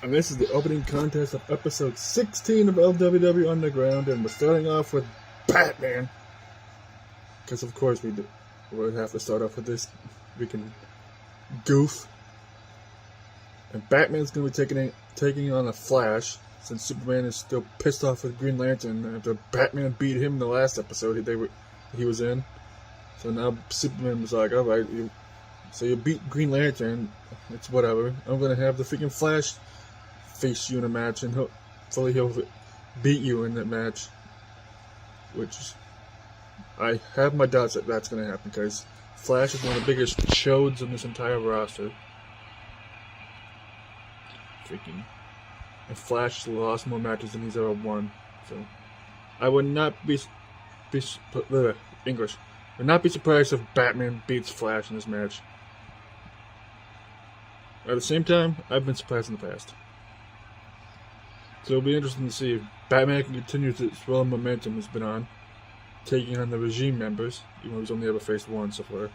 And this is the opening contest of episode 16 of LWW Underground, and we're starting off with Batman. Because of course we'll have to start off with this freaking goof. And Batman's going to be taking on the Flash, since Superman is still pissed off with Green Lantern after Batman beat him in the last episode he was in. So now Superman was like, alright, so you beat Green Lantern, it's whatever. I'm going to have the freaking Flash face you in a match, and hopefully he'll beat you in that match. Which, I have my doubts that that's going to happen, because Flash is one of the biggest chodes on this entire roster. And Flash lost more matches than he's ever won. So, I would not be would not be surprised if Batman beats Flash in this match. At the same time, I've been surprised in the past. So it'll be interesting to see if Batman can continue this swell of momentum he's been on, taking on the regime members, even though he's only ever faced one so far.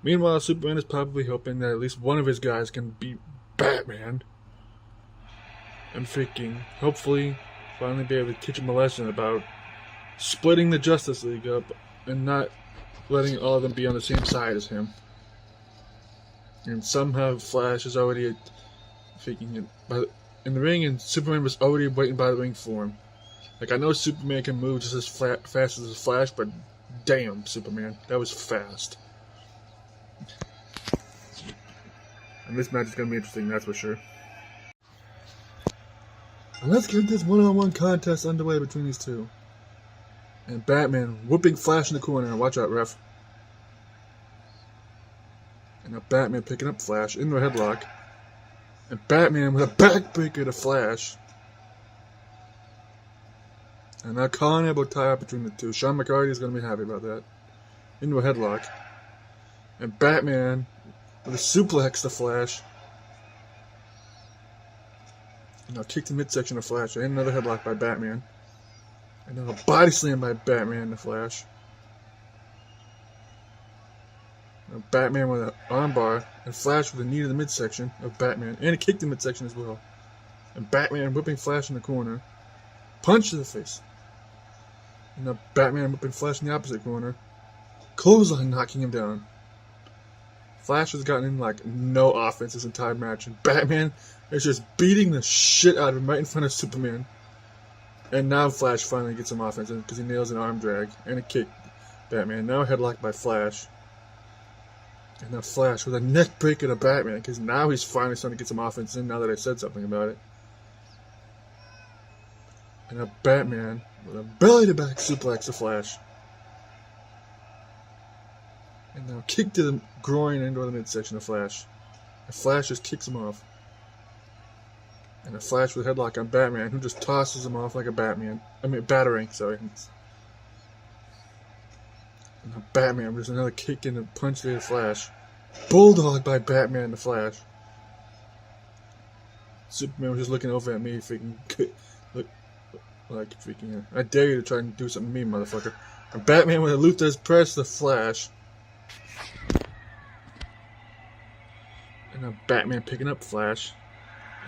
Meanwhile, Superman is probably hoping that at least one of his guys can beat Batman, and hopefully finally be able to teach him a lesson about splitting the Justice League up and not letting all of them be on the same side as him. And somehow Flash is already in the ring, and Superman was already waiting by the ring for him. Like, I know Superman can move just as fast as the Flash, but damn, Superman, that was fast. And this match is going to be interesting, that's for sure. And let's get this one-on-one contest underway between these two. And Batman whooping Flash in the corner. Watch out, ref. And now Batman picking up Flash into a headlock. And Batman with a backbreaker to Flash. And now Colin elbow tie up between the two. Sean McCarty is going to be happy about that. Into a headlock. And Batman with a suplex to Flash. And now kick the midsection of Flash. And another headlock by Batman. And now a body slam by Batman to Flash. Now Batman with an armbar. And Flash with a knee to the midsection of Batman. And a kick to the midsection as well. And Batman whipping Flash in the corner. Punch to the face. And now Batman whipping Flash in the opposite corner. Clothesline knocking him down. Flash has gotten in like no offense this entire match. And Batman is just beating the shit out of him right in front of Superman. And now Flash finally gets some offense in because he nails an arm drag and a kick. Batman now headlocked by Flash. And now Flash with a neck breaker to Batman, because now he's finally starting to get some offense in now that I said something about it. And now Batman with a belly to back suplex to Flash. And now kick to the groin into the midsection of Flash. And Flash just kicks him off. And a Flash with a headlock on Batman, who just tosses him off like a batarang, sorry. And now Batman, there's another kick and a punch to the Flash. Bulldog by Batman to Flash. Superman was just looking over at me, I dare you to try and do something to me, motherfucker. And Batman with a Luther's press to Flash. And now Batman picking up Flash.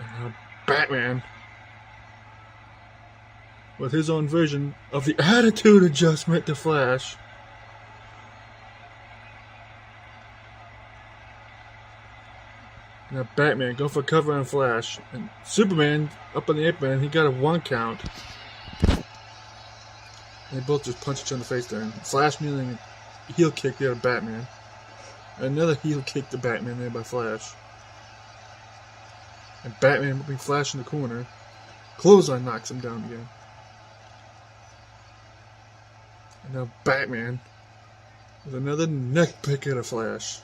And now Batman with his own version of the attitude adjustment to Flash. Now Batman going for cover on Flash. And Superman up on the apron, he got a 1 count. And they both just punch each other in the face there. And Flash kneeling a heel kick there to Batman. Another heel kick to Batman there by Flash. And Batman whipping Flash in the corner. Clothesline knocks him down again. And now Batman with another neck breaker to Flash.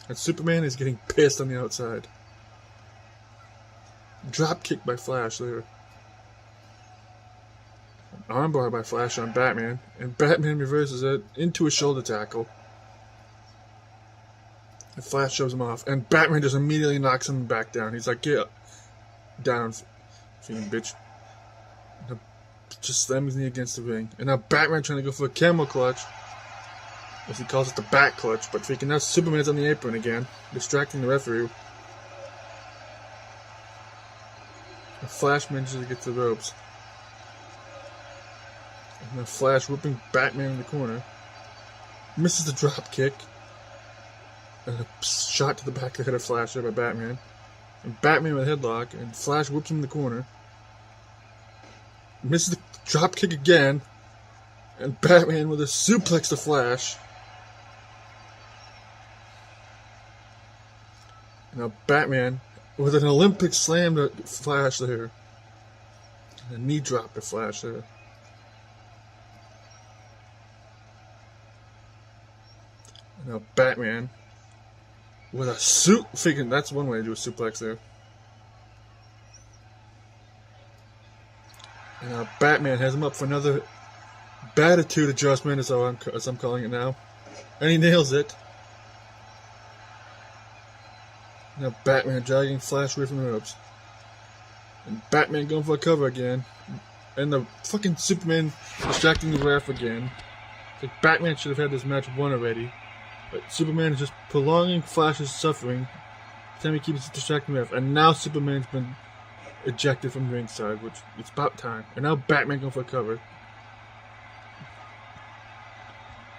And Superman is getting pissed on the outside. Drop kick by Flash there. An armbar by Flash on Batman. And Batman reverses it into a shoulder tackle. And Flash shows him off. And Batman just immediately knocks him back down. He's like, get down, freaking bitch. And just slams his knee against the ring. And now Batman trying to go for a camel clutch. as he calls it the back clutch, but freaking now Superman's on the apron again, distracting the referee. Flash manages to get to the ropes. And then Flash whipping Batman in the corner. Misses the drop kick. And a shot to the back of the head of Flash there by Batman. And Batman with a headlock. And Flash whips him in the corner. Misses the drop kick again. And Batman with a suplex to Flash. Now Batman with an Olympic slam to Flash there. And a knee drop to Flash there. And now Batman with a figure. That's one way to do a suplex there. And now Batman has him up for another Batitude adjustment, as I'm calling it now. And he nails it. Now Batman dragging Flash away from the ropes. And Batman going for a cover again. And the fucking Superman distracting the ref again. It's like Batman should have had this match won already. But Superman is just prolonging Flash's suffering. Every time he keeps distracting the ref. And now Superman's been ejected from ringside, which it's about time. And now Batman going for a cover.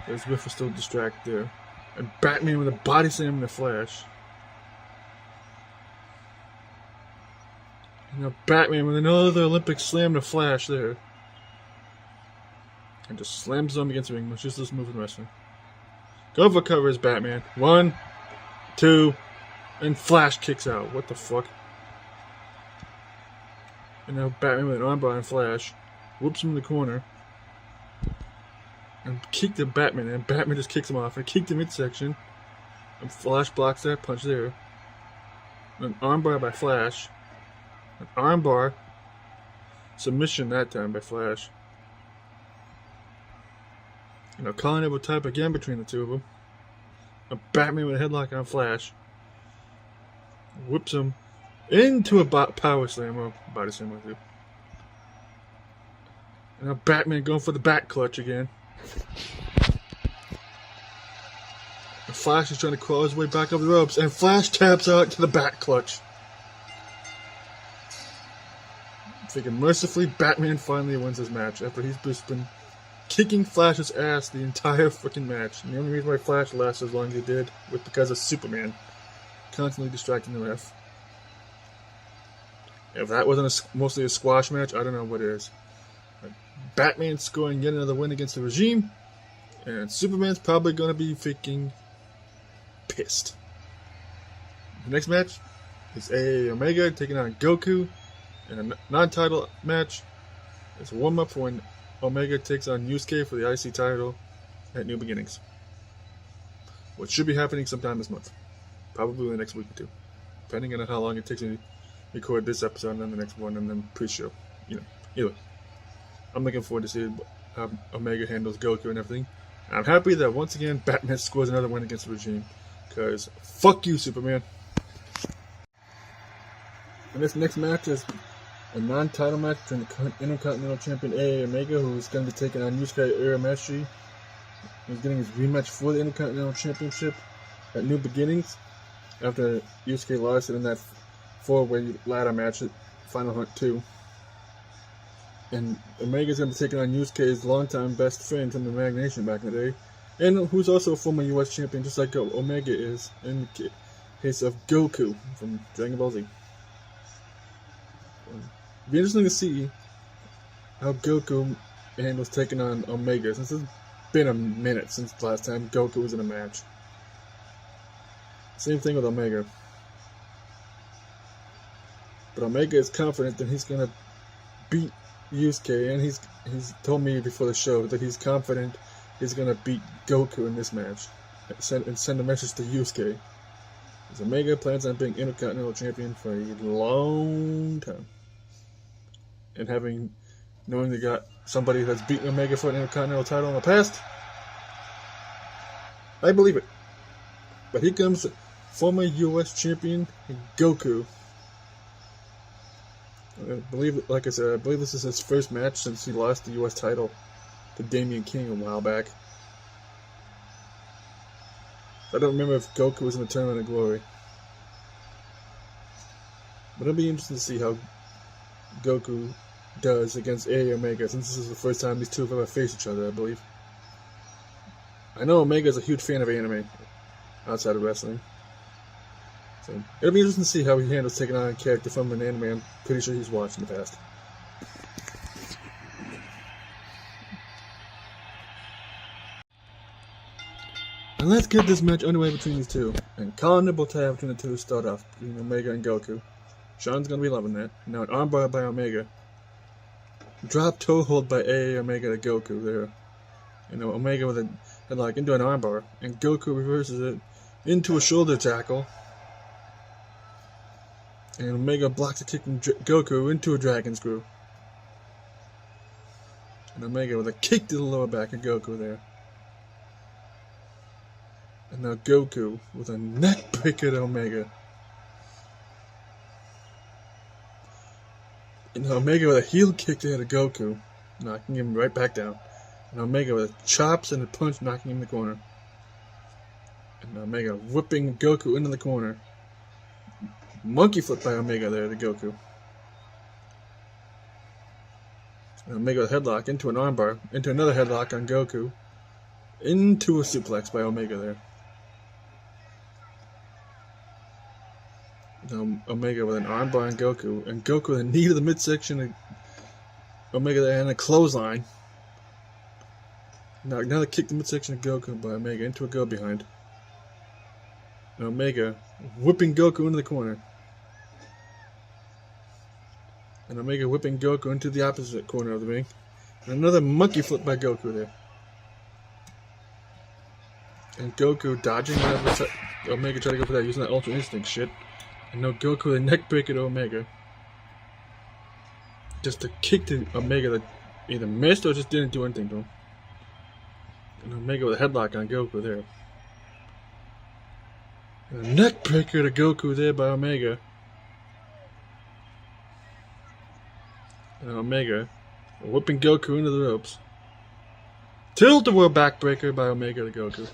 There's Riff is still distracted there. And Batman with a body slam in the Flash. And now Batman with another Olympic slam to Flash there. And just slams him against the ring. It's just this move in wrestling. Go for cover is Batman. 1, 2, and Flash kicks out. What the fuck? And now Batman with an armbar on Flash. Whoops him in the corner. And kicked the Batman, and Batman just kicks him off. And kicked the midsection. And Flash blocks that punch there. An armbar by Flash. An armbar. Submission that time by Flash. You know, calling it a type again between the two of them. A Batman with a headlock on Flash. Whips him into a power slam, or body slam with it. And now Batman going for the back clutch again. And Flash is trying to claw his way back up the ropes, and Flash taps out to the back clutch. Thinking mercifully, Batman finally wins his match after he's just been kicking Flash's ass the entire freaking match. And the only reason why Flash lasted as long as he did was because of Superman constantly distracting the ref. If that wasn't mostly a squash match, I don't know what it is. Batman scoring yet another win against the regime, and Superman's probably going to be freaking pissed. The next match is AA Omega taking on Goku in a non-title match. It's a warm-up for when Omega takes on Yusuke for the IC title at New Beginnings, which should be happening sometime this month, probably in the next week or two, depending on how long it takes me to record this episode and then the next one and then pre-show. Either way, I'm looking forward to seeing how Omega handles Goku and everything. And I'm happy that once again Batman scores another win against the regime, because fuck you, Superman. And this next match is a non-title match between the Intercontinental Champion AA Omega, who is going to be taking on Yusuke Urameshi, who's getting his rematch for the Intercontinental Championship at New Beginnings after Yusuke lost it in that 4-way ladder match at Final Hunt 2. And Omega's going to be taking on Yusuke's longtime best friend from the Mag Nation back in the day, and who's also a former US champion, just like Omega is in the case of Goku from Dragon Ball Z. It'll be interesting to see how Goku handles taking on Omega, since it's been a minute since the last time Goku was in a match. Same thing with Omega. But Omega is confident that he's going to beat Yusuke, and he's told me before the show that he's confident he's going to beat Goku in this match and send a message to Yusuke. Because Omega plans on being Intercontinental Champion for a long time. And knowing they got somebody that's beaten Omega for an Intercontinental title in the past, I believe it. But here comes former US champion Goku. I believe, like I said, I believe this is his first match since he lost the US title to Damian King a while back. I don't remember if Goku was in the Tournament of Glory. But it'll be interesting to see how Goku does against A Omega, since this is the first time these two have ever faced each other, I believe. I know Omega is a huge fan of anime outside of wrestling. So it'll be interesting to see how he handles taking on a character from an anime I'm pretty sure he's watched in the past. And let's get this match underway between these two. And carnival tie between the two start off between Omega and Goku. Sean's gonna be loving that. Now an armbar by Omega. Drop toe hold by A Omega to Goku there. Omega with a headlock into an armbar. And Goku reverses it into a shoulder tackle. And Omega blocks a kick from Goku into a dragon screw. And Omega with a kick to the lower back of Goku there. And now Goku with a neck breaker to Omega. And Omega with a heel kick there to Goku, knocking him right back down. And Omega with a chops and a punch, knocking him in the corner. And Omega whipping Goku into the corner. Monkey flip by Omega there to Goku. And Omega with a headlock into an armbar, into another headlock on Goku. Into a suplex by Omega there. Omega with an armbar on Goku, and Goku with a knee to the midsection of Omega there, and a clothesline. Now another kick to the midsection of Goku by Omega into a go behind. And Omega whipping Goku into the corner. And Omega whipping Goku into the opposite corner of the ring. And another monkey flip by Goku there. And Goku dodging that. Omega tried to go for that using that Ultra Instinct shit. And now Goku with a neck breaker to Omega. Just a kick to Omega that either missed or just didn't do anything to him. And Omega with a headlock on Goku there. And a neck breaker to Goku there by Omega. And Omega whipping Goku into the ropes. Tilt-a-whirl backbreaker by Omega to Goku.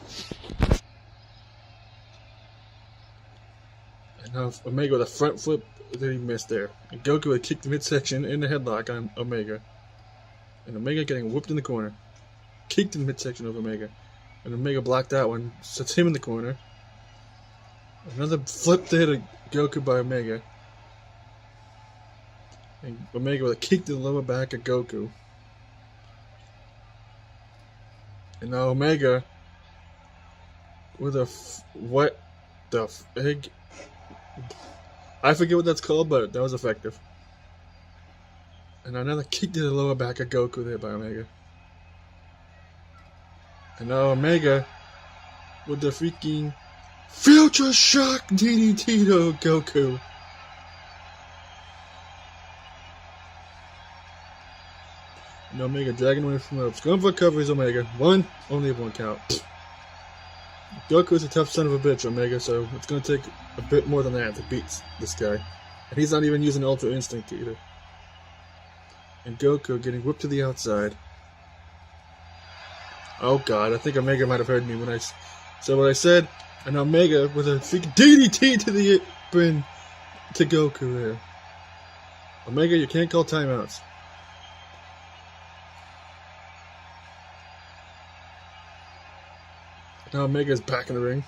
And now Omega with a front flip that he missed there. And Goku would kick the midsection in the headlock on Omega. And Omega getting whooped in the corner. Kicked in the midsection of Omega. And Omega blocked that one. Sets him in the corner. Another flip there to Goku by Omega. And Omega with a kick to the lower back of Goku. And now Omega with a what the egg? I forget what that's called, but that was effective. And another kick to the lower back of Goku there by Omega. And now Omega with the freaking Future Shock DDT to Goku. And Omega dragging away from the ropes. Going for recoveries, Omega. Only one count. Goku's a tough son of a bitch, Omega, so it's going to take a bit more than that to beat this guy. And he's not even using Ultra Instinct either. And Goku getting whipped to the outside. Oh god, I think Omega might have heard me when I said what I said. And Omega with a freaking DDT to the apron to Goku there. Omega, you can't call timeouts. Now Omega's back in the ring.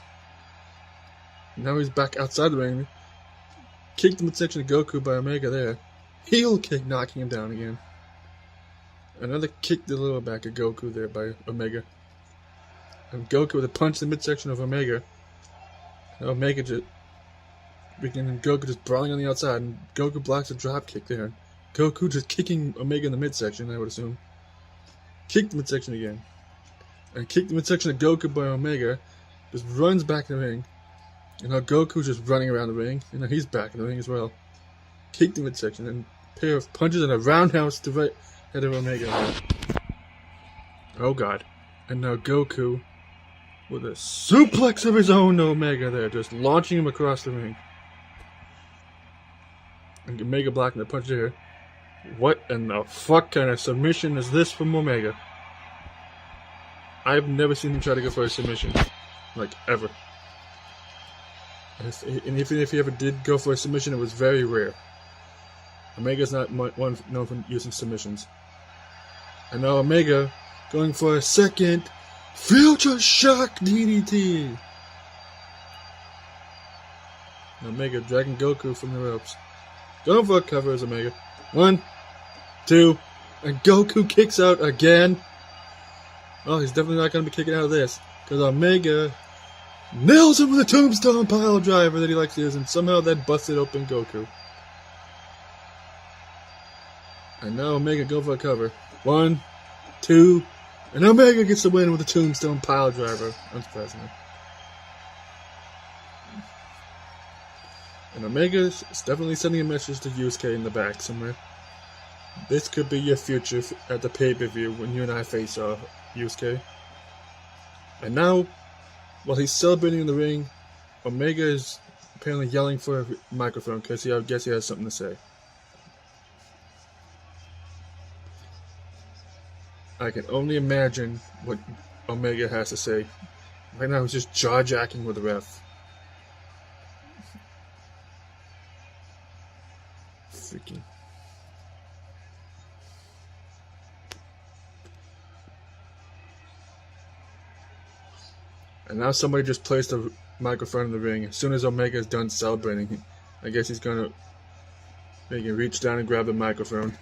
Now he's back outside the ring. Kicked the midsection of Goku by Omega there. Heel kick knocking him down again. Another kick to the lower back of Goku there by Omega. And Goku with a punch in the midsection of Omega. And Omega just... And Goku just brawling on the outside. And Goku blocks a drop kick there. Goku just kicking Omega in the midsection, I would assume. Kicked the midsection again. And kicked the midsection of Goku by Omega. Just runs back in the ring. And now Goku's just running around the ring. And now he's back in the ring as well. Kicked the midsection. And a pair of punches and a roundhouse to right head of Omega. Oh god. And now Goku with a suplex of his own to Omega there. Just launching him across the ring. And Omega blocking the punch there. What in the fuck kind of submission is this from Omega? I've never seen him try to go for a submission. Like, ever. And even if he ever did go for a submission, it was very rare. Omega's not one known for using submissions. And now Omega going for a second Future Shock DDT. Omega dragging Goku from the ropes. Going for a cover as Omega. 1, 2, and Goku kicks out again. Oh, he's definitely not going to be kicking out of this. Because Omega nails him with a tombstone pile driver that he likes to use, and somehow that busted open Goku. And now Omega go for a cover. 1, 2, and Omega gets the win with a tombstone pile driver. Unsurprisingly. And Omega's definitely sending a message to Yusuke in the back somewhere. This could be your future at the pay-per-view when you and I face off, Yusuke. And now, while he's celebrating in the ring, Omega is apparently yelling for a microphone because I guess he has something to say. I can only imagine what Omega has to say. Right now he's just jaw-jacking with the ref. Freaking. And now somebody just placed a microphone in the ring. As soon as Omega is done celebrating, I guess he's gonna make him reach down and grab the microphone.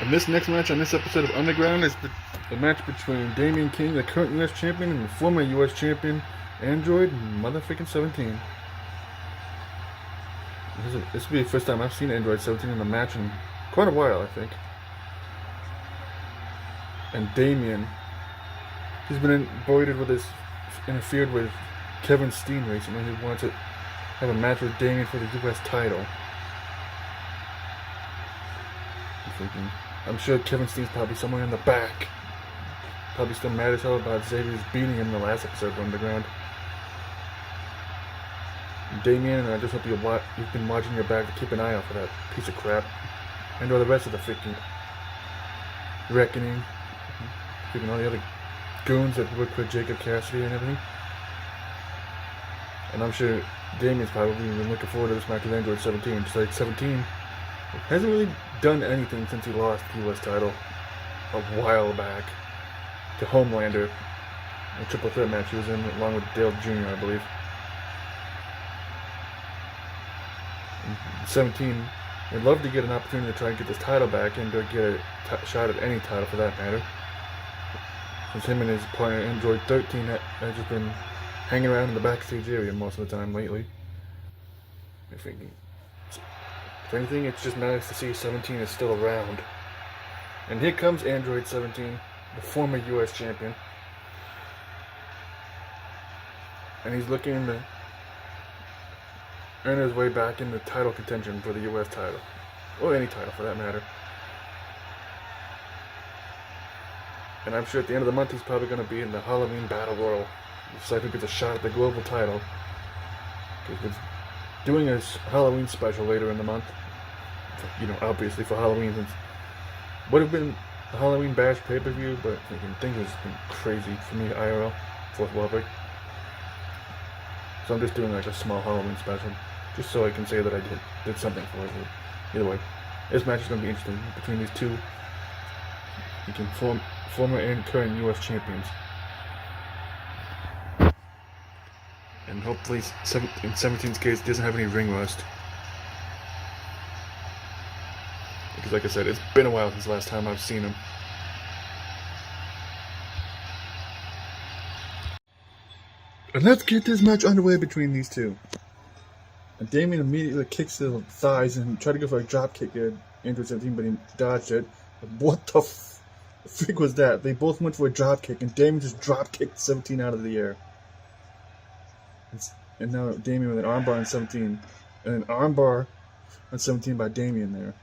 And this next match on this episode of Underground is the match between Damian King, the current U.S. champion, and the former U.S. champion, Android motherfucking 17. This will be the first time I've seen Android 17 in a match in quite a while, I think. And Damian, he's been interfered with Kevin Steen recently, who wants to have a match with Damian for the U.S. title. I'm sure Kevin Steen's probably somewhere in the back. Probably still mad as hell about Xavier's beating him in the last episode of Underground. Damian, and I just hope you've been watching your back to keep an eye out for that piece of crap. And or the rest of the freaking Reckoning. Freaking all the other goons that work for Jacob Cassidy and everything. And I'm sure Damian's probably been looking forward to this match with Android 17. Just like 17 hasn't really done anything since he lost the U.S. title a while back to Homelander. A triple threat match he was in along with Dale Jr., I believe. And 17 would love to get an opportunity to try and get this title back and to get a shot at any title for that matter. Since him and his partner Android 13 have just been hanging around in the backstage area most of the time lately. If anything, it's just nice to see 17 is still around. And here comes Android 17, the former U.S. champion. And he's looking to earn his way back into title contention for the U.S. title. Or any title for that matter. And I'm sure at the end of the month he's probably going to be in the Halloween Battle Royal. So I think it's a shot at the global title. Because we're doing a Halloween special later in the month. You know, obviously for Halloween, since Would have been a Halloween Bash pay-per-view, but things has been crazy for me IRL, 4th wall break. So I'm just doing like a small Halloween special, just so I can say that I did something for it. Either way, this match is going to be interesting between these two. You can former and current U.S. champions. And hopefully, in 17's case, doesn't have any ring rust. Because, like I said, it's been a while since the last time I've seen him. And let's get this match underway between these two. And Damien immediately kicks the thighs and tried to go for a drop kick at Andrew 17, but he dodged it. What the freak was that? They both went for a drop kick, and Damien just drop kicked 17 out of the air. And now Damien with an armbar on 17. And an armbar on 17 by Damien there.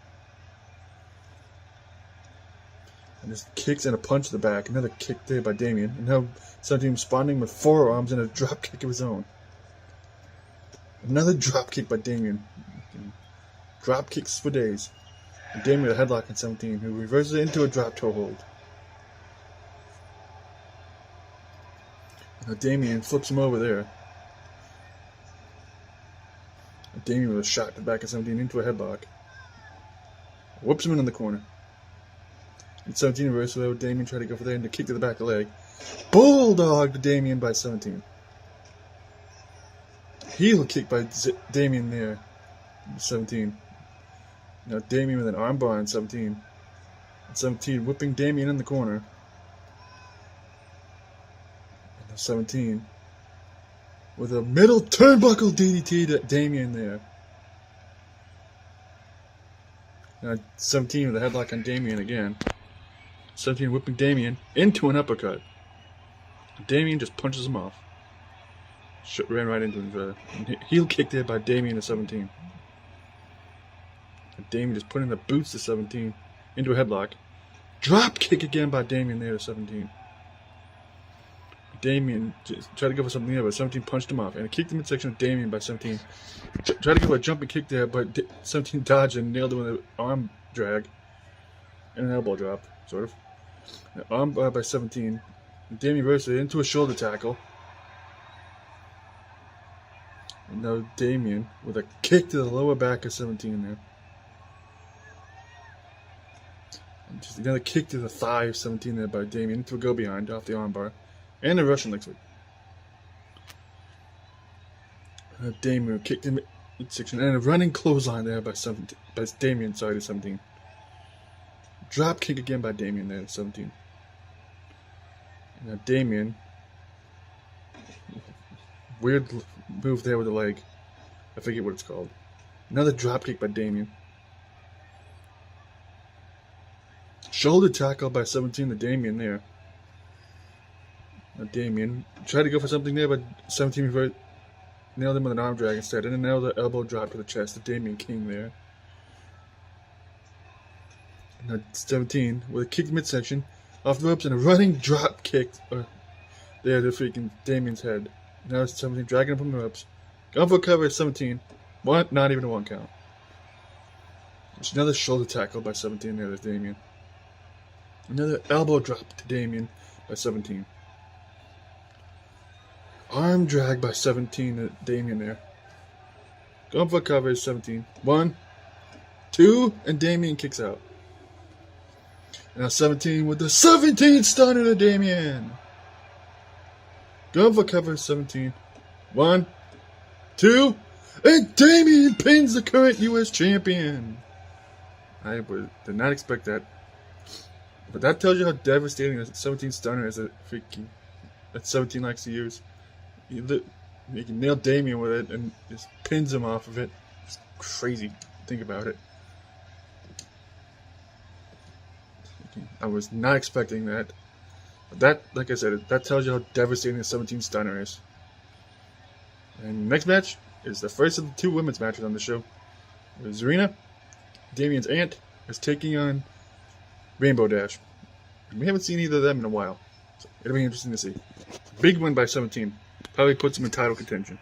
And just kicks and a punch to the back. Another kick there by Damien. And now 17 responding with forearms and a drop kick of his own. Another drop kick by Damien. Drop kicks for days. And Damien with a headlock on 17, who reverses it into a drop toe hold. Now Damien flips him over there. And Damien with a shot to the back of 17 into a headlock. Whoops him in the corner. And 17 reverses it. Damien tried to go for there and to kick to the back of the leg. Bulldog to Damien by 17. Heel kick by Damien there. 17. Now Damien with an armbar on 17. And 17 whipping Damien in the corner. And now 17 with a middle turnbuckle DDT to Damien there. Now 17 with a headlock on Damien again. 17 whipping Damien into an uppercut. Damien just punches him off. Ran right into him. Heel kick there by Damien to 17. And Damien just putting the boots to 17 into a headlock. Drop kick again by Damien there to 17. Damien just tried to go for something there, but 17 punched him off. And a kick to midsection of Damien by 17. Tried to go for a jumping kick there, but 17 dodged and nailed him with an arm drag. And an elbow drop, sort of. An arm bar by 17. And Damien reversed it into a shoulder tackle. And now Damien with a kick to the lower back of 17 there. And just another kick to the thigh of 17 there by Damien into a go behind off the armbar. And a Russian leg sweep. Damien kicked him midsection and a running clothesline there by Damien, sorry, to 17. Drop kick again by Damien there to 17. And now Damien, weird move there with the leg. I forget what it's called. Another drop kick by Damien. Shoulder tackle by 17 to Damien there. Now Damien tried to go for something there, but 17 nailed him with an arm drag instead. And then nailed the elbow drop to the chest to Damien King there. And now 17 with a kick midsection off the ropes and a running drop kick there to freaking Damien's head. Now it's 17 dragging him from the ropes. Going for cover at 17. Not even a 1 count. There's another shoulder tackle by 17 there to Damien. Another elbow drop to Damien by 17. Arm drag by 17 to Damien there. Going for cover at 17. 1, 2, and Damien kicks out. And now 17 with the 17 stunner to Damien. Going for cover at 17. 1, 2, and Damien pins the current U.S. champion. I did not expect that. But that tells you how devastating a 17 stunner is that 17 likes to use. You can nail Damien with it and just pins him off of it. It's crazy. Think about it. I was not expecting that. But that, like I said, that tells you how devastating a 17 stunner is. And next match is the first of the 2 women's matches on the show. Zarina, Damien's aunt, is taking on Rainbow Dash. We haven't seen either of them in a while. So it'll be interesting to see. Big win by 17. Probably puts him in title contention.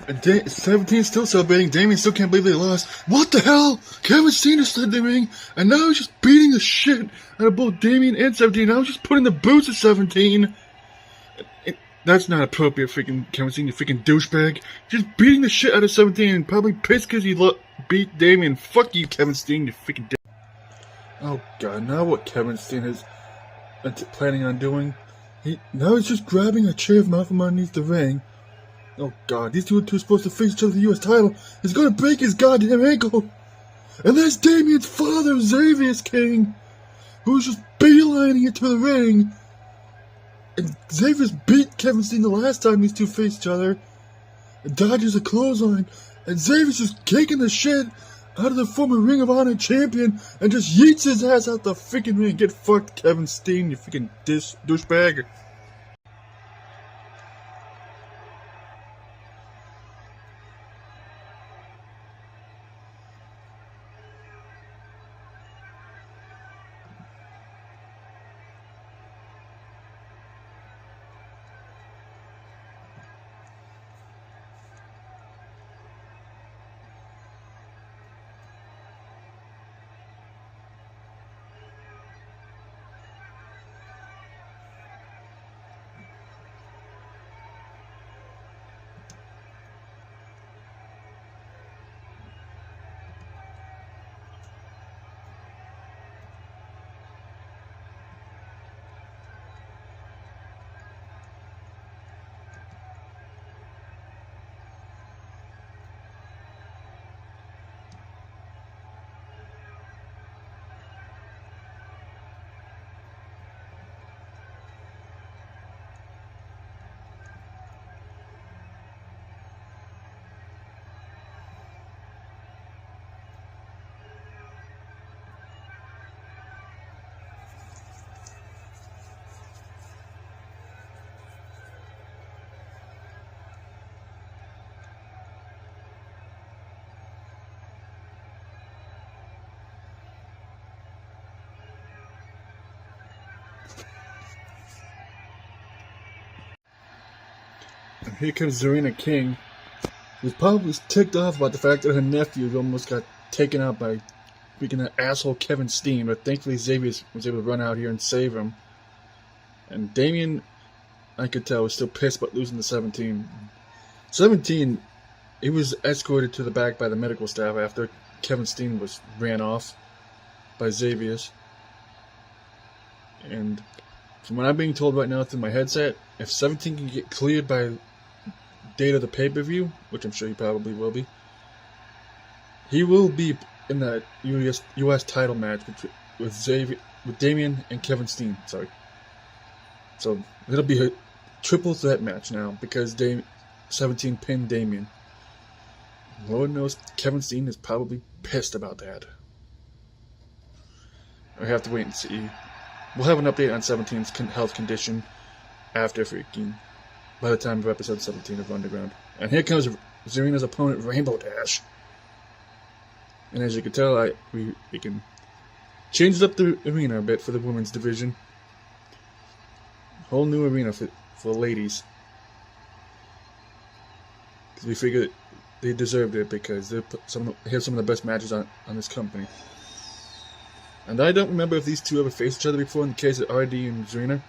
And 17 still celebrating. Damien still can't believe they lost. What the hell? Kevin Steen just slid the ring, and now he's just beating the shit out of both Damien and 17. Now he's just putting the boots at 17. That's not appropriate, freaking Kevin Steen, you freaking douchebag. Just beating the shit out of 17 and probably pissed because he beat Damien. Fuck you, Kevin Steen, you freaking dick. Oh god, now what Kevin Steen is planning on doing? Now he's just grabbing a chair from out from underneath the ring. Oh god, these two are supposed to face each other for the US title. He's gonna break his goddamn ankle. And there's Damien's father, Xavier's King, who's just beelining it to the ring. And Xavier's beat Kevin Steen the last time these two faced each other. And dodges a clothesline. And Xavier's just kicking the shit out of the former Ring of Honor champion and just yeets his ass out the freaking ring. Get fucked, Kevin Steen, you freaking douchebag. And here comes Zarina King, who's probably ticked off about the fact that her nephew almost got taken out by freaking that asshole Kevin Steen, but thankfully Xavier was able to run out here and save him. And Damien, I could tell, was still pissed about losing to 17. 17, he was escorted to the back by the medical staff after Kevin Steen ran off by Xavier's. And from what I'm being told right now through my headset, if 17 can get cleared by date of the pay-per-view, which I'm sure he probably will be, he will be in that US title match with Damien and Kevin Steen. Sorry. So it'll be a triple threat match now because 17 pinned Damien. Lord knows Kevin Steen is probably pissed about that. I have to wait and see. We'll have an update on 17's health condition by the time of episode 17 of Underground. And here comes Zarina's opponent, Rainbow Dash. And as you can tell, we can change up the arena a bit for the women's division. Whole new arena for the ladies. Because we figured they deserved it because they have some of the best matches on this company. And I don't remember if these two ever faced each other before in the case of RD and Zarina.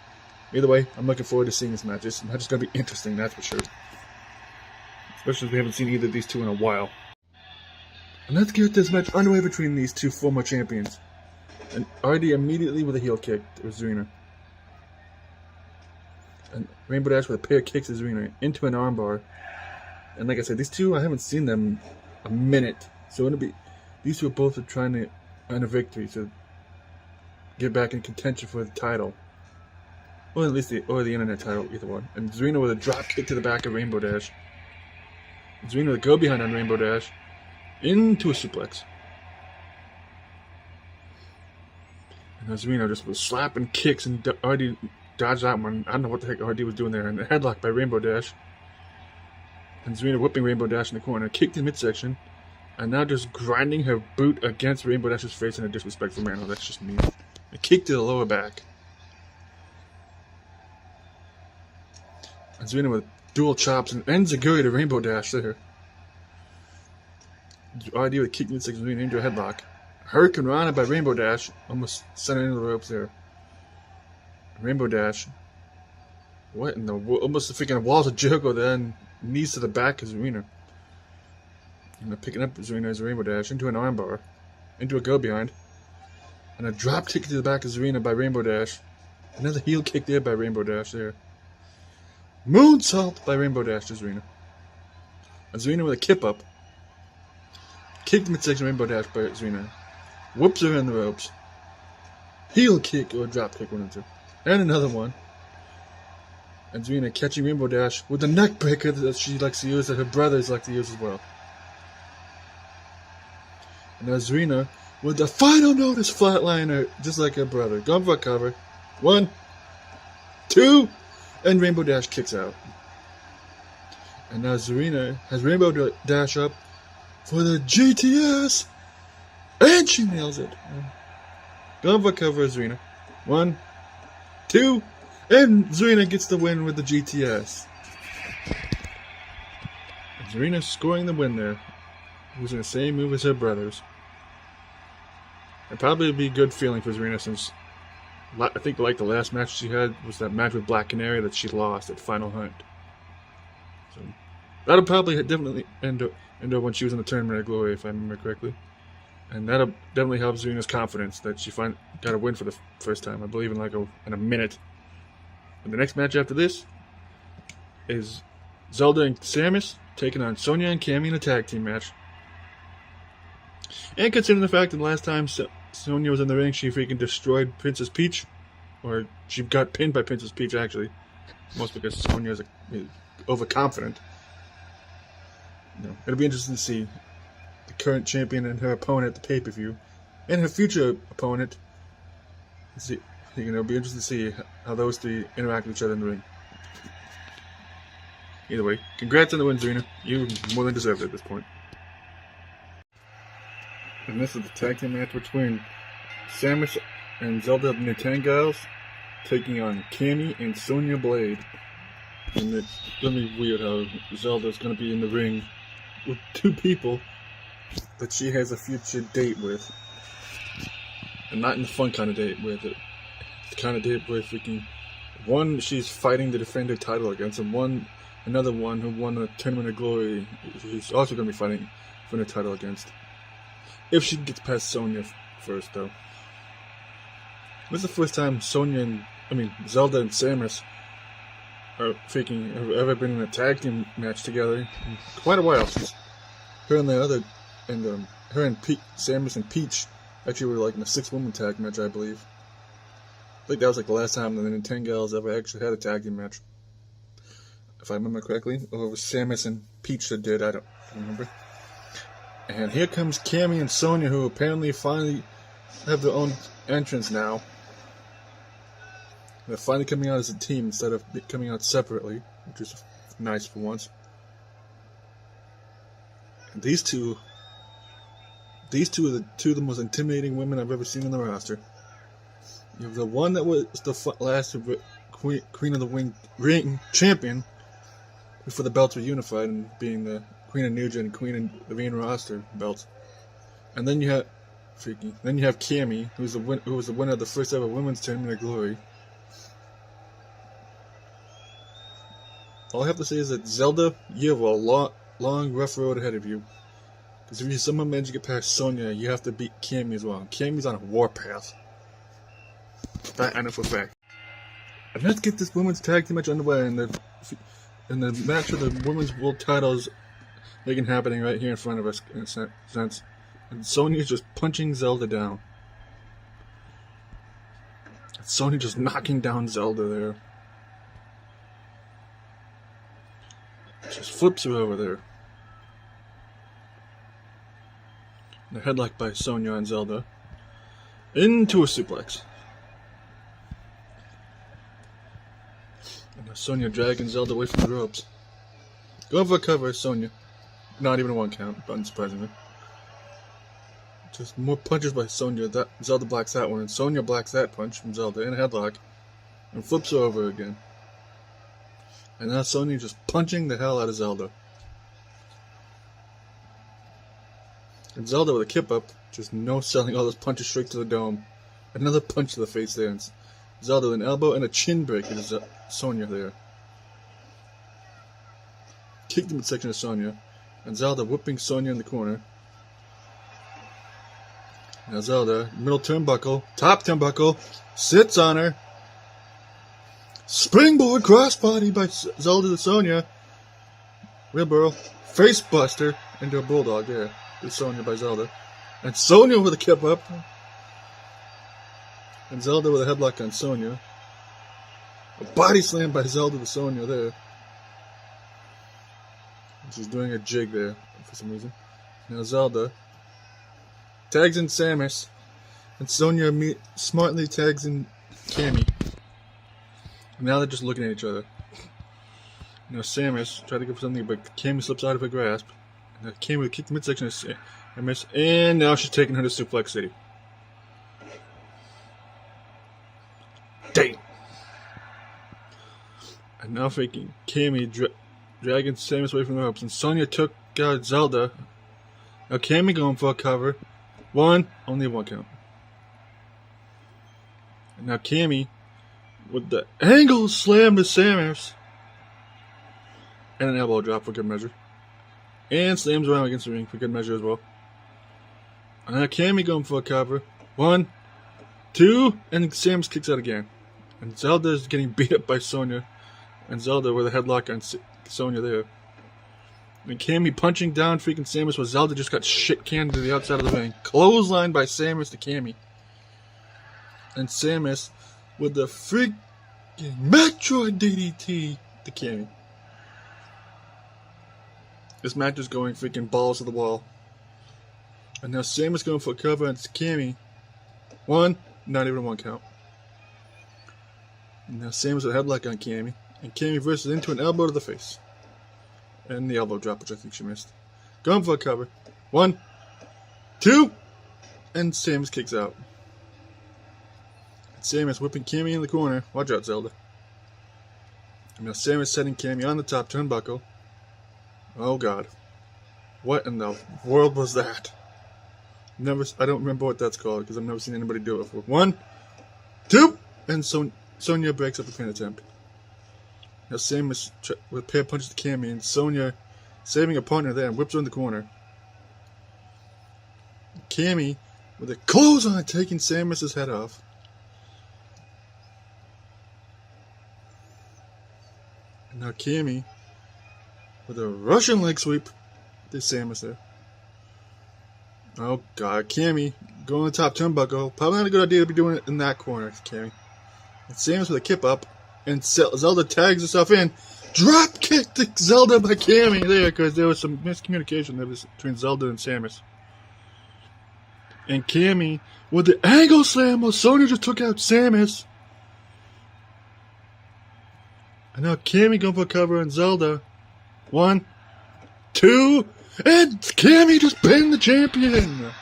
Either way, I'm looking forward to seeing this match. This match is going to be interesting, that's for sure. Especially if we haven't seen either of these two in a while. And let's get this match underway between these two former champions. And RD immediately with a heel kick to Zarina. And Rainbow Dash with a pair of kicks to Zarina into an armbar. And like I said, these two, I haven't seen them a minute. So these two are both trying to earn a victory to get back in contention for the title. Or at least the internet title, either one. And Zarina with a drop kick to the back of Rainbow Dash. Zarina with a go behind on Rainbow Dash. Into a suplex. And Zarina just was slapping kicks and RD dodged that one. I don't know what the heck RD was doing there. And a headlock by Rainbow Dash. And Zarina whipping Rainbow Dash in the corner. Kicked in midsection. And now just grinding her boot against Rainbow Dash's face in a disrespectful manner. That's just mean. A kick to the lower back. And Zarina with dual chops and enziguri to Rainbow Dash there. idea with kicking the six Serena into a headlock. Hurricane Rana by Rainbow Dash, almost sent into the ropes there. Rainbow Dash. What in the almost freaking walls of Jericho then, knees to the back of Serena. And picking up Serena as a Rainbow Dash into an armbar, into a go behind, and a drop kick to the back of Serena by Rainbow Dash. Another heel kick there by Rainbow Dash there. Moonsault by Rainbow Dash to Serena. And Serena with a kip up. Kicked midsection Rainbow Dash by Serena. Whoops her in the ropes. Heel kick or drop kick, one or two. And another one. And Serena catching Rainbow Dash with the neck breaker that she likes to use, that her brothers like to use as well. And now Serena with the final notice flatliner, just like her brother. Going for a cover. 1, 2, and Rainbow Dash kicks out. And now Serena has Rainbow Dash up for the GTS. And she nails it. Going for a cover, Serena. 1, 2, and Serena gets the win with the GTS. And Serena scoring the win there, using the same move as her brothers. It probably would be a good feeling for Serena, since I think like the last match she had was that match with Black Canary that she lost at Final Hunt. So that'll probably definitely end up when she was in the Tournament of Glory, if I remember correctly. And that'll definitely help Serena's confidence that she got a win for the first time, I believe, in a minute. And the next match after this is Zelda and Samus taking on Sonya and Cammy in a tag team match. And considering the fact that last time Sonya was in the ring, she freaking destroyed Princess Peach. Or she got pinned by Princess Peach, actually. Mostly because Sonya is overconfident. It'll be interesting to see the current champion and her opponent at the pay-per-view. And her future opponent. It'll be interesting to see how those three interact with each other in the ring. Either way, congrats on the win, Serena. You more than deserved it at this point. And this is the tag team match between Samus and Zelda of Nightingales taking on Cammy and Sonya Blade. And it's gonna be weird how Zelda's gonna be in the ring with two people that she has a future date with. And not in the fun kind of date with it. The kind of date where one she's fighting to defend her title against, and another one who won the Tournament of Glory she's also gonna be fighting for the title against. If she gets past Sonya first, though. This is the first time Zelda and Samus have ever been in a tag team match together in quite a while. Since her and Samus and Peach actually were in a 6-woman tag match, I believe. I think that was the last time the Nightingales ever actually had a tag team match, if I remember correctly. Or it was Samus and Peach that did, I don't remember. And here comes Cammy and Sonya, who apparently finally have their own entrance now. They're finally coming out as a team instead of coming out separately, which is nice for once. And these two are the two of the most intimidating women I've ever seen on the roster. You have the one that was the last Queen of the Ring champion before the belts were unified, and being the Queen of New Gen and Queen of the main roster belts. And then you have Cammy, who was the winner of the first ever Women's Tournament of Glory. All I have to say is that Zelda, you have a long, rough road ahead of you. Because if you somehow manage to get past Sonya, you have to beat Cammy as well. Cammy's on a warpath. That I know for a fact. And let's get this women's tag team match underway, and the match of the women's world titles happening right here in front of us, in a sense. And Sonya's just punching Zelda down. Sonya just knocking down Zelda there. Just flips her over there. The headlock by Sonya and Zelda. Into a suplex. And Sonya dragging Zelda away from the ropes. Going for a cover, Sonya. Not even a 1 count, unsurprisingly. Just more punches by Sonya. Zelda blocks that one, and Sonya blocks that punch from Zelda in a headlock. And flips her over again. And now Sonya just punching the hell out of Zelda. And Zelda with a kip up, just no selling all those punches straight to the dome. Another punch to the face there. And Zelda with an elbow and a chin break. And Sonya there. Kicked the midsection of Sonya. And Zelda whipping Sonya in the corner. Now Zelda, middle turnbuckle, top turnbuckle, sits on her. Springboard crossbody by Zelda to Sonya. Wheelbarrow, face buster into a bulldog there. With Sonya by Zelda. And Sonya with a kip up. And Zelda with a headlock on Sonya. A body slam by Zelda to Sonya there. She's doing a jig there for some reason. Now Zelda tags in Samus. And Sonya smartly tags in Cammy. Now they're just looking at each other. Now Samus tried to go for something, but Cammy slips out of her grasp. And Cammy kicked the midsection of Samus, and now she's taking her to Suplex City. Damn! And now freaking Cammy dragging Samus away from the ropes, and Sonya took out Zelda. Now Cammy going for a cover. Only one count. And now Cammy with the angle slam to Samus. And an elbow drop for good measure. And slams around against the ring for good measure as well. And now Cammy going for a cover. 1, 2, and Samus kicks out again. And Zelda is getting beat up by Sonya. And Zelda with a headlock on Sonya there. And Cammy punching down freaking Samus, while Zelda just got shit canned to the outside of the ring. Clothesline by Samus to Cammy. And Samus with the freaking Metroid DDT to Cammy. This match is going freaking balls to the wall. And now Samus going for a cover and it's Cammy. 1, not even a 1 count. And now Samus with a headlock on Cammy. And Cammy reverses into an elbow to the face. And the elbow drop, which I think she missed. Going for a cover. 1, 2, and Samus kicks out. And Samus whipping Cammy in the corner. Watch out, Zelda. And now Samus setting Cammy on the top turnbuckle. Oh god. What in the world was that? I don't remember what that's called because I've never seen anybody do it before. 1, 2, and Sonya breaks up the pin attempt. Now Samus with a pair of punches to Cammy, and Sonya saving a partner there and whips her in the corner. Cammy with a clothesline taking Samus' head off. And now Cammy with a Russian leg sweep to Samus there. Oh god, Cammy going to the top turnbuckle. Probably not a good idea to be doing it in that corner, Cammy. And Samus with a kip up. And Zelda tags herself in. Drop kick to Zelda by Cammy there because there was some miscommunication there between Zelda and Samus. And Cammy with the angle slam while Sonya just took out Samus. And now Cammy going for a cover on Zelda. 1, 2, and Cammy just pinned the champion.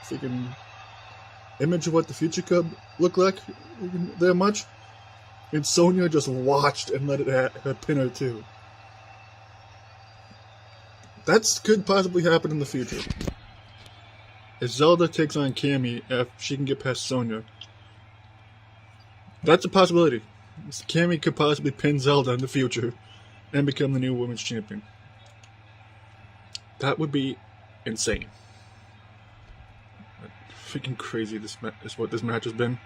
Freaking image of what the future could look like there much. And Sonya just watched and let it her pin her too. That could possibly happen in the future. If Zelda takes on Cammy, if she can get past Sonya, that's a possibility. Cammy could possibly pin Zelda in the future and become the new women's champion. That would be insane. Freaking crazy this is what this match has been.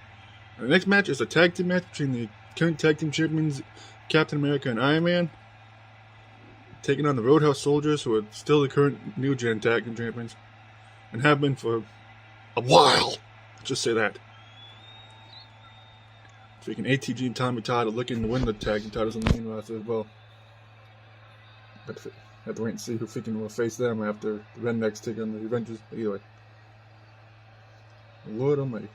The next match is a tag team match between the current tag team champions Captain America and Iron Man, taking on the Roadhouse Soldiers, who are still the current new gen tag team champions and have been for a while. Let's just say that. Freaking ATG and Tommy Todd are looking to win the tag team titles on the main roster as well. But have to wait and see who freaking will face them after the Rednecks take on the Avengers. But either way, Lord Almighty.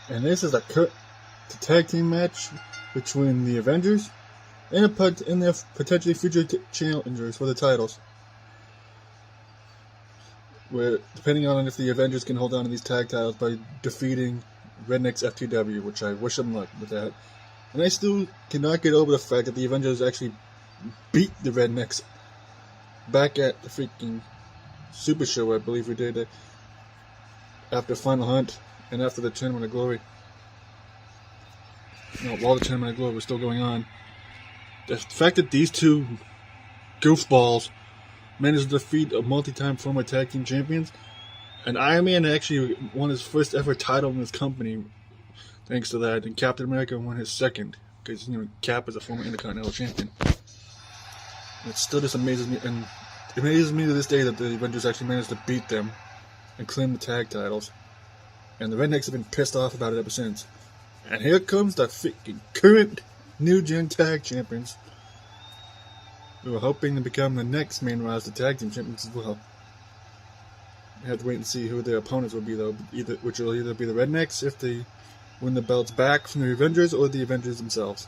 And this is a tag team match between the Avengers and their potentially future challengers for the titles. Where, depending on if the Avengers can hold on to these tag titles by defeating Rednecks FTW, which I wish them luck with that. And I still cannot get over the fact that the Avengers actually beat the Rednecks back at the freaking Super Show, I believe we did, after Final Hunt and after the Tournament of Glory. No, while the Tournament of Glory was still going on. The fact that these two goofballs managed to defeat a multi-time former tag team champions, and Iron Man actually won his first ever title in his company thanks to that, and Captain America won his second, because Cap is a former Intercontinental Champion. It still just amazes me, and it amazes me to this day that the Avengers actually managed to beat them and claim the tag titles. And the Rednecks have been pissed off about it ever since. And here comes the freaking current New Gen Tag Champions, who are hoping to become the next main roster tag team champions as well. We have to wait and see who their opponents will be, though. Which will either be the Rednecks if they win the belts back from the Avengers, or the Avengers themselves.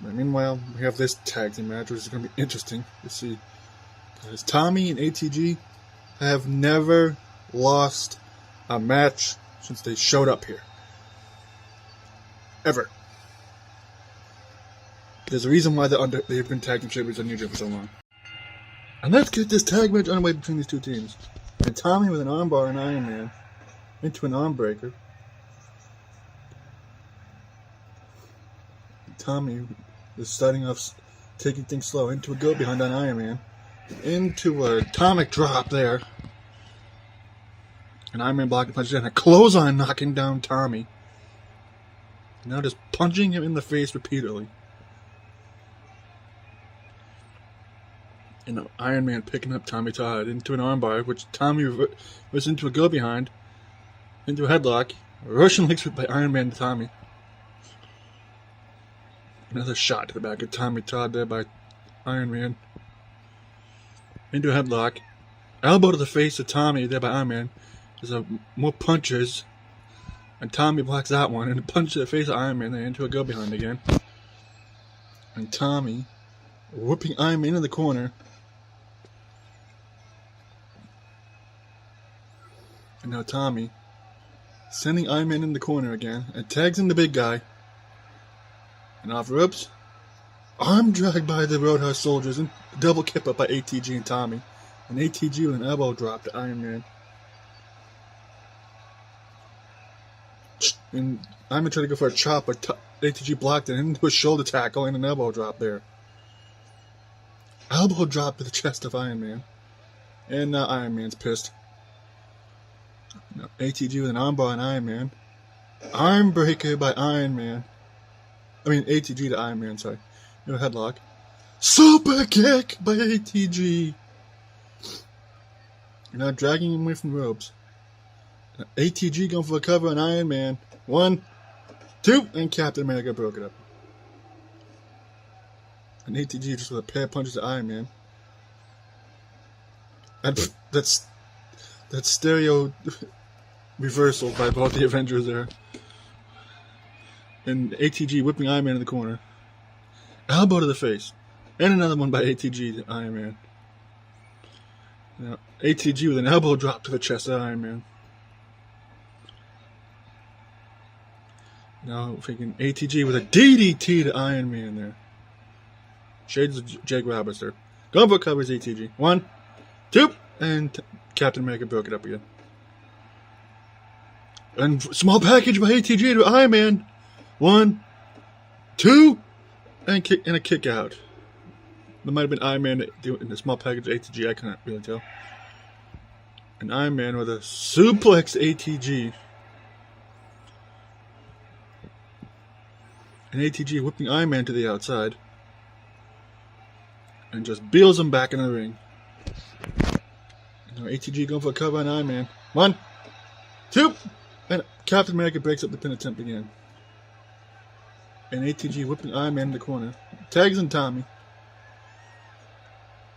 But meanwhile, we have this tag team match, which is going to be interesting to see. Because Tommy and ATG have never lost a match since they showed up here. Ever. There's a reason why they've been tag team champions in New Japan for so long. And let's get this tag match underway between these two teams. And Tommy with an armbar and Iron Man into an arm breaker. Tommy is starting off taking things slow into a go behind on Iron Man. Into an atomic drop there. And Iron Man blocking punches and a clothesline knocking down Tommy. Now just punching him in the face repeatedly. And Iron Man picking up Tommy Todd into an armbar, which Tommy was into a go behind, into a headlock, Russian leg sweep by Iron Man to Tommy. Another shot to the back of Tommy Todd there by Iron Man. Into a headlock, elbow to the face of Tommy there by Iron Man. There's more punches, and Tommy blocks that one, and a punch to the face of Iron Man there into a go behind again. And Tommy whooping Iron Man in the corner. And now Tommy sending Iron Man in the corner again, and tags in the big guy. And off ropes, arm dragged by the Roadhouse Soldiers, and double kip up by ATG and Tommy. And ATG with an elbow drop to Iron Man. And Iron Man tried to go for a chop, but ATG blocked it into a shoulder tackle and an elbow drop there. Elbow drop to the chest of Iron Man. And now Iron Man's pissed. Now ATG with an armbar on Iron Man. Arm breaker by Iron Man. I mean ATG to Iron Man, sorry. Headlock. Super kick by ATG. Now dragging him away from the ropes. Now ATG going for a cover on Iron Man. 1, 2, and Captain America broke it up. And ATG just with a pair of punches to Iron Man. And that's stereo reversal by both the Avengers there. And ATG whipping Iron Man in the corner. Elbow to the face. And another one by ATG to Iron Man. Now, ATG with an elbow drop to the chest of Iron Man. Now, freaking ATG with a DDT to Iron Man there. Shades of Jake Roberts there. Going for covers ATG. 1, 2, and Captain America broke it up again. And small package by ATG to Iron Man. 1, 2, and a kick out. There might have been Iron Man doing the small package ATG. I couldn't really tell. And Iron Man with a suplex ATG. And ATG whipping Iron Man to the outside. And just beals him back in the ring. And now ATG going for a cover on Iron Man. 1, 2, and Captain America breaks up the pin attempt again. And ATG whipping Iron Man in the corner. Tags in Tommy.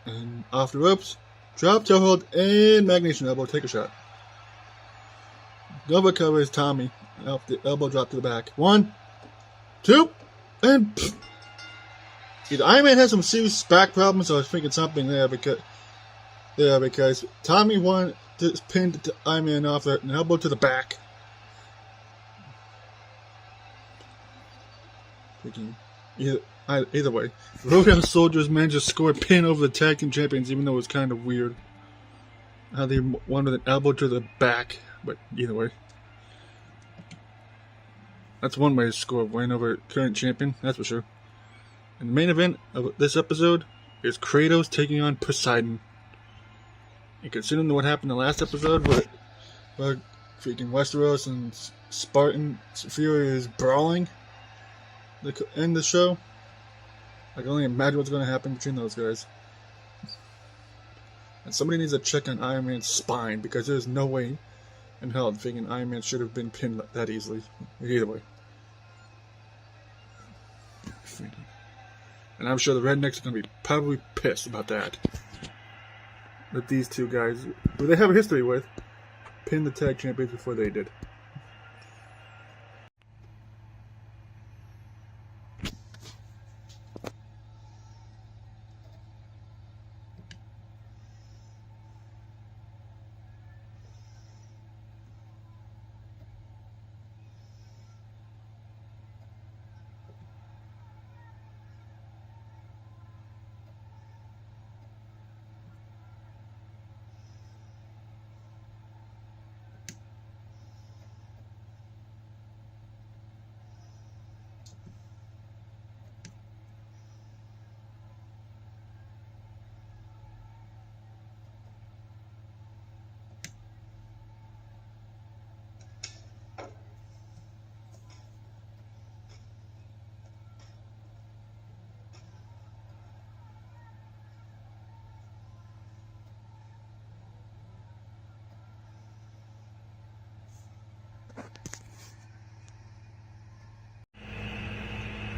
And off the ropes. Drop, toe hold, and Magnesium elbow. Take a shot. Double covers Tommy. Off the elbow drop to the back. 1, 2, and pfft. Either Iron Man has some serious back problems, or I was thinking something there because Tommy won this pinned Iron Man off an elbow to the back. Either way, Roadhouse Soldiers managed to score a pin over the tag team champions, even though it was kind of weird how they won with an elbow to the back. But either way, that's one way to score a win over current champion, that's for sure. And the main event of this episode is Kratos taking on Poseidon. And considering what happened in the last episode, where freaking Westeros and Spartan Fury is brawling to end the show, I can only imagine what's going to happen between those guys. And somebody needs to check on Iron Man's spine, because there's no way in hell thinking Iron Man should have been pinned that easily. Either way. And I'm sure the Rednecks are going to be probably pissed about that. That these two guys, who they have a history with, pinned the tag champions before they did.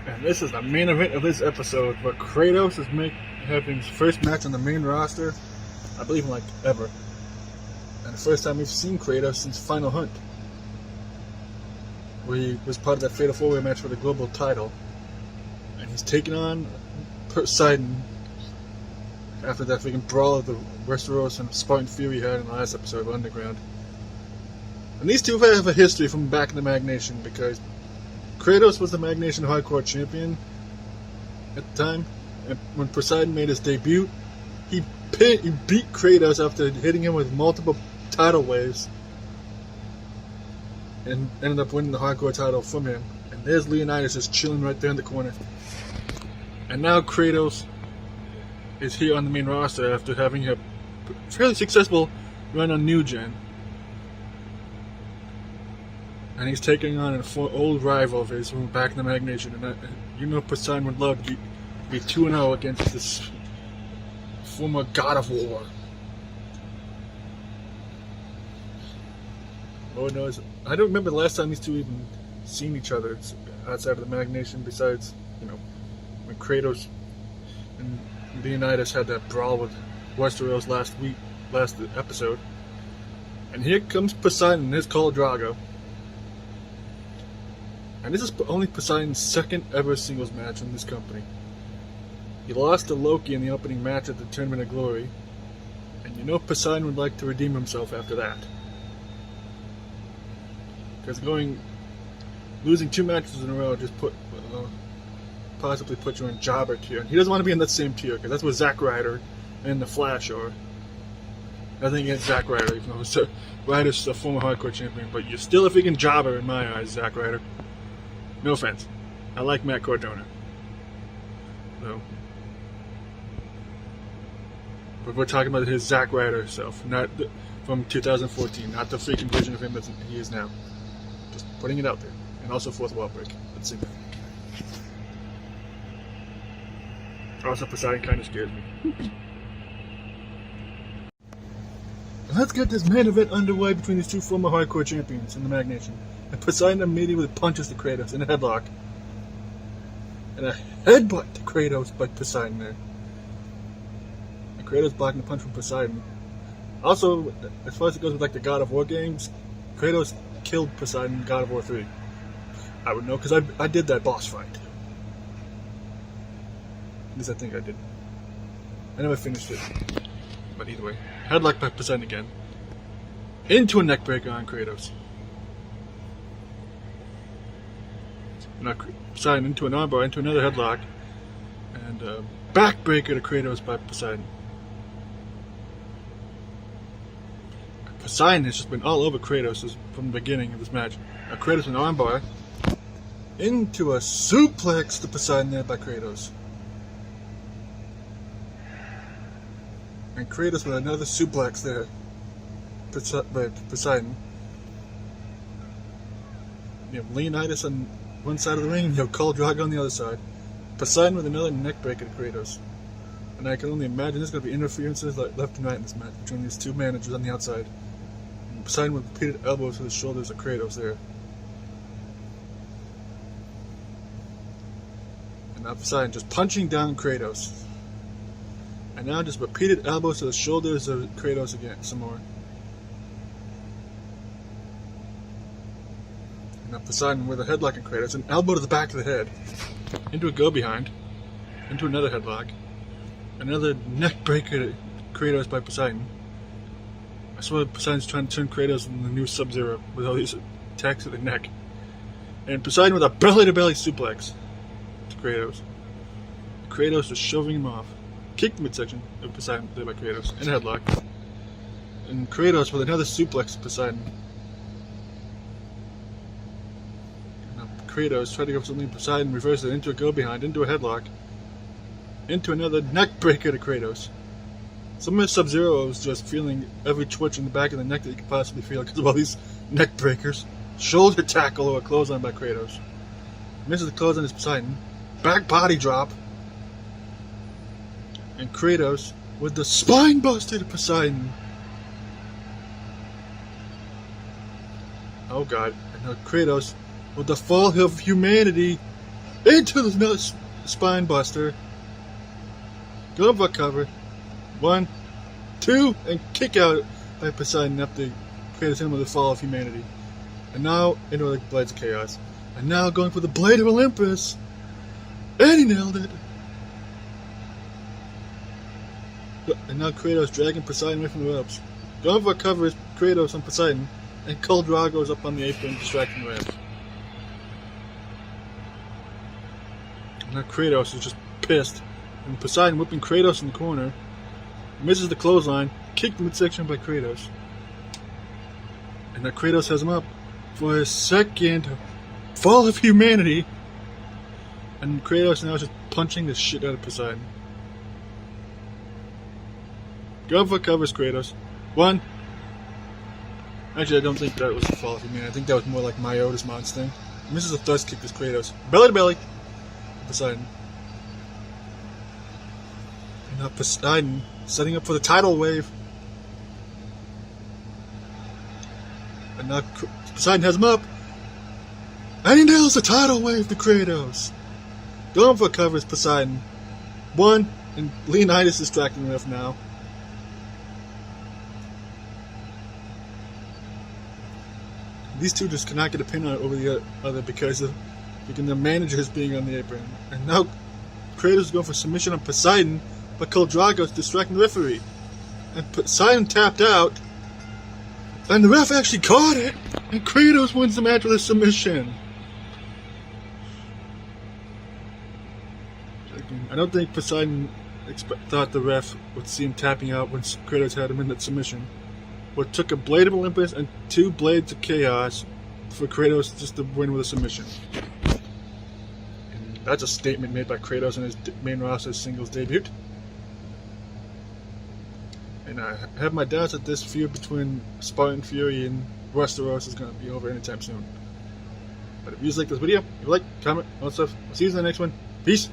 And this is the main event of this episode, where Kratos is having his first match on the main roster, I believe in ever. And the first time we've seen Kratos since Final Hunt, where he was part of that Fatal 4-Way match for the global title. And he's taking on Poseidon after that freaking brawl of the Westeros and Spartan Fury had in the last episode of Underground. And these two have a history from back in the Magnation, because Kratos was the Magnation Hardcore Champion at the time, and when Poseidon made his debut, he beat Kratos after hitting him with multiple title waves, and ended up winning the Hardcore title from him. And there's Leonidas just chilling right there in the corner. And now Kratos is here on the main roster after having a fairly successful run on New Gen. And he's taking on an old rival of his from back in the Magnation. And Poseidon would love to be 2-0 against this former god of war. Lord knows. I don't remember the last time these two even seen each other outside of the Magnation, besides, when Kratos and Leonidas had that brawl with Westeros last episode. And here comes Poseidon in his Khal Drogo. And this is only Poseidon's second ever singles match in this company. He lost to Loki in the opening match at the Tournament of Glory, and Poseidon would like to redeem himself after that. Because losing 2 matches in a row just possibly put you in jobber tier. And he doesn't want to be in that same tier, because that's what Zack Ryder and The Flash are. Nothing against Zack Ryder, even though Ryder's a former Hardcore Champion, but you're still a freaking jobber in my eyes, Zack Ryder. No offense. I like Matt Cardona. No. But we're talking about his Zack Ryder self, not from 2014, not the freaking version of him that he is now. Just putting it out there. And also Fourth Wall Break. Let's see that. Also, Poseidon kind of scares me. Let's get this main event underway between these two former Hardcore Champions in the Magnation. And Poseidon immediately punches to Kratos in a headlock. And a headbutt to Kratos by Poseidon there. And Kratos blocking the punch from Poseidon. Also, as far as it goes with the God of War games, Kratos killed Poseidon in God of War 3. I would know, because I did that boss fight. At least I think I did. I never finished it. But either way, headlock by Poseidon again. Into a neckbreaker on Kratos. And now Poseidon into an armbar, into another headlock. And backbreaker to Kratos by Poseidon. Poseidon has just been all over Kratos from the beginning of this match. Now Kratos an armbar. Into a suplex to Poseidon there by Kratos. And Kratos with another suplex there by Poseidon. You have Leonidas on one side of the ring, and you have Khal Drago on the other side. Poseidon with another neckbreaker to Kratos. And I can only imagine there's going to be interferences like left and right in this match between these two managers on the outside. And Poseidon with repeated elbows to the shoulders of Kratos there. And now Poseidon just punching down Kratos. And now just repeated elbows to the shoulders of Kratos again, some more. And now Poseidon with a headlock in Kratos, an elbow to the back of the head. Into a go behind. Into another headlock. Another neck breaker to Kratos by Poseidon. I swear Poseidon's trying to turn Kratos into the new Sub-Zero with all these attacks at the neck. And Poseidon with a belly-to-belly suplex to Kratos. Kratos just shoving him off. Kicked the midsection of Poseidon there by Kratos. And a headlock. And Kratos with another suplex to Poseidon. And now Kratos tried to go for something. Poseidon reverses it into a go behind, into a headlock. Into another neck breaker to Kratos. Some of Sub-Zero is just feeling every twitch in the back of the neck that you could possibly feel because of all these neck breakers. Shoulder tackle or a clothesline by Kratos. Misses the clothesline to Poseidon. Back body drop. And Kratos with the spine buster to Poseidon. Oh god. And now Kratos with the fall of humanity into the spine buster. Going for a cover. 1, 2, and kick out by Poseidon after Kratos hit him with the fall of humanity. And now into the Blades of Chaos. And now going for the Blade of Olympus. And he nailed it. And now Kratos dragging Poseidon away from the ropes. Going for a cover is Kratos on Poseidon. And Khal Drago is up on the apron distracting the ref. And now Kratos is just pissed. And Poseidon whipping Kratos in the corner. Misses the clothesline. Kicked the midsection by Kratos. And now Kratos has him up for his second fall of humanity. And Kratos now is just punching the shit out of Poseidon. Going for covers Kratos. 1. Actually, I don't think that was the fall of humanity. I think that was more like Myota's Mon's thing. Misses a thrust kick to Kratos. Belly to belly. Poseidon. And now Poseidon setting up for the tidal wave. And now Poseidon has him up. And he nails the tidal wave to Kratos. Going for covers Poseidon. 1. And Leonidas distracting the ref now. These two just cannot get a pin over the other because of the managers being on the apron. And now Kratos is going for submission on Poseidon, but Khal Drago is distracting the referee. And Poseidon tapped out, and the ref actually caught it, and Kratos wins the match with a submission. I don't think Poseidon thought the ref would see him tapping out when Kratos had him in that submission. What took a Blade of Olympus and 2 Blades of Chaos for Kratos just to win with a submission. And that's a statement made by Kratos in his main roster singles debut. And I have my doubts that this feud between Spartan Fury and Westeros is going to be over anytime soon. But if you guys like this video, if you like, comment, all that stuff. I'll see you in the next one. Peace.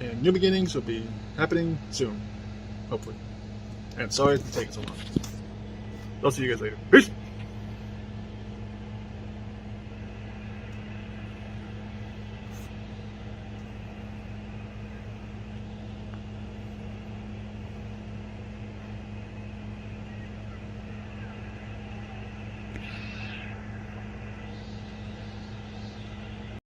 And new beginnings will be happening soon. Hopefully. And sorry it's taking so long. I'll see you guys later. Peace!